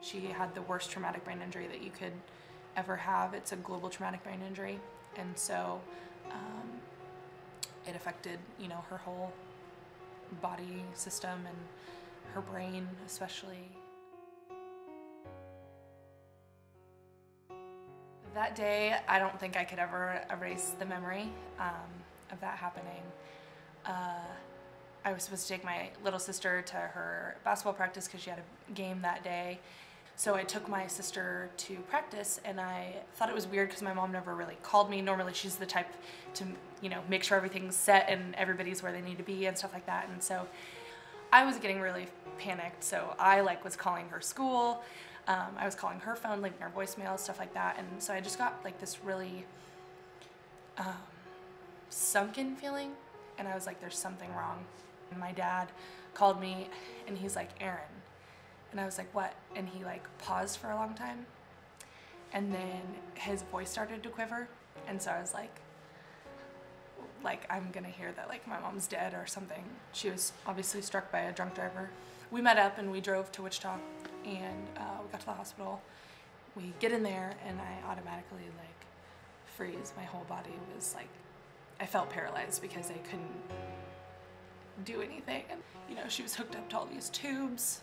She had the worst traumatic brain injury that you could ever have. It's a global traumatic brain injury. And so it affected, you know, her whole body system and her brain especially. That day, I don't think I could ever erase the memory of that happening. I was supposed to take my little sister to her basketball practice because she had a game that day. So I took my sister to practice, and I thought it was weird because my mom never really called me. Normally she's the type to, you know, make sure everything's set and everybody's where they need to be and stuff like that. And so I was getting really panicked. So I was calling her school. I was calling her phone, leaving her voicemail, stuff like that. And so I just got this really sunken feeling. And I was like, there's something wrong. And my dad called me and he's like, Eryn. And I was like, what? And he paused for a long time. And then his voice started to quiver. And so I was like, I'm gonna hear that my mom's dead or something. She was obviously struck by a drunk driver. We met up and we drove to Wichita, and we got to the hospital. We get in there and I automatically freeze. My whole body was I felt paralyzed because I couldn't do anything. And you know, she was hooked up to all these tubes.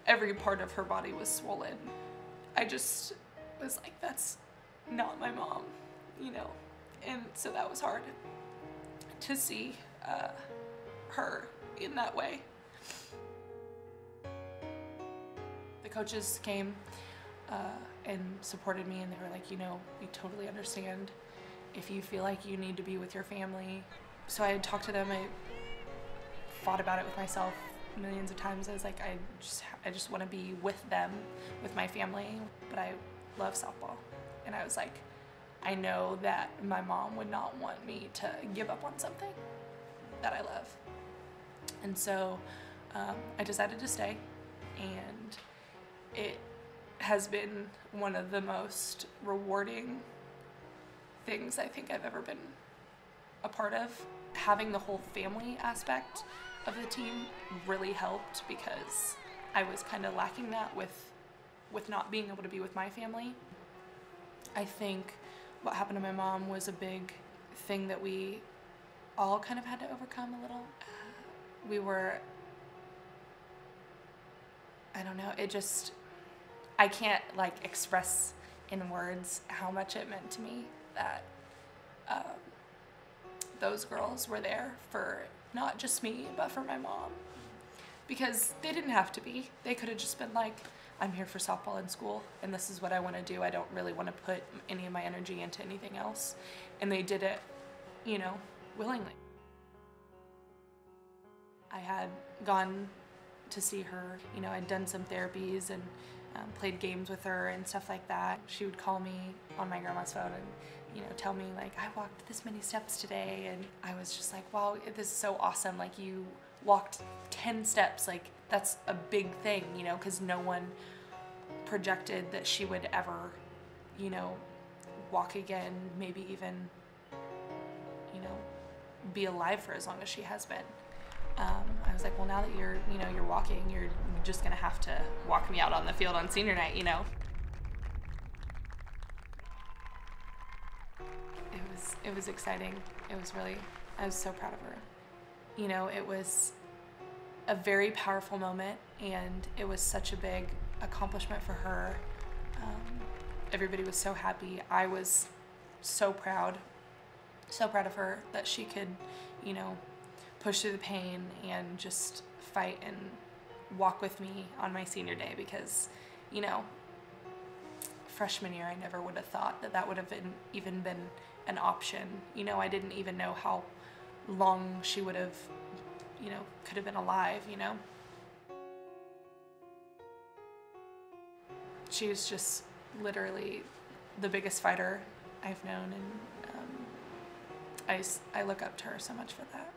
Every part of her body was swollen. I just was like, that's not my mom, you know? And so that was hard to see her in that way. The coaches came and supported me, and they were like, you know, we totally understand if you feel like you need to be with your family. So I had talked to them. I fought about it with myself millions of times. I was like, I just want to be with them, with my family. But I love softball. And I was like, I know that my mom would not want me to give up on something that I love. And so I decided to stay, and it has been one of the most rewarding things I think I've ever been a part of. Having the whole family aspect of the team really helped, because I was kind of lacking that with not being able to be with my family. I think what happened to my mom was a big thing that we all kind of had to overcome a little. We were, I don't know, I can't express in words how much it meant to me that those girls were there for not just me, but for my mom. Because they didn't have to be. They could have just been like, I'm here for softball in school, and this is what I want to do. I don't really want to put any of my energy into anything else. And they did it, you know, willingly. I had gone to see her, you know, I'd done some therapies and played games with her and stuff like that. She would call me on my grandma's phone and, you know, tell me I walked this many steps today, and I was just like, wow, this is so awesome. You walked 10 steps, that's a big thing, you know, because no one projected that she would ever, you know, walk again, maybe even, you know, be alive for as long as she has been. I was like, well, now that you're walking, you're just gonna have to walk me out on the field on senior night, you know. It was exciting. I was so proud of her. You know, it was a very powerful moment, and it was such a big accomplishment for her. Everybody was so happy. I was so proud of her that she could, you know, push through the pain and just fight and walk with me on my senior day, because, you know, freshman year I never would have thought that would have even been an option. You know, I didn't even know how long she would have, you know, could have been alive, you know. She was just literally the biggest fighter I've known, and I look up to her so much for that.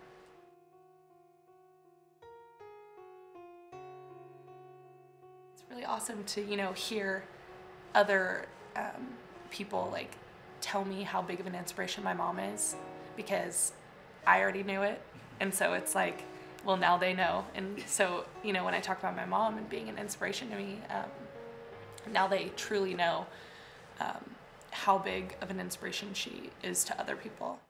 It's really awesome to, you know, hear other people tell me how big of an inspiration my mom is, because I already knew it, and so it's well, now they know. And so, you know, when I talk about my mom and being an inspiration to me, now they truly know how big of an inspiration she is to other people.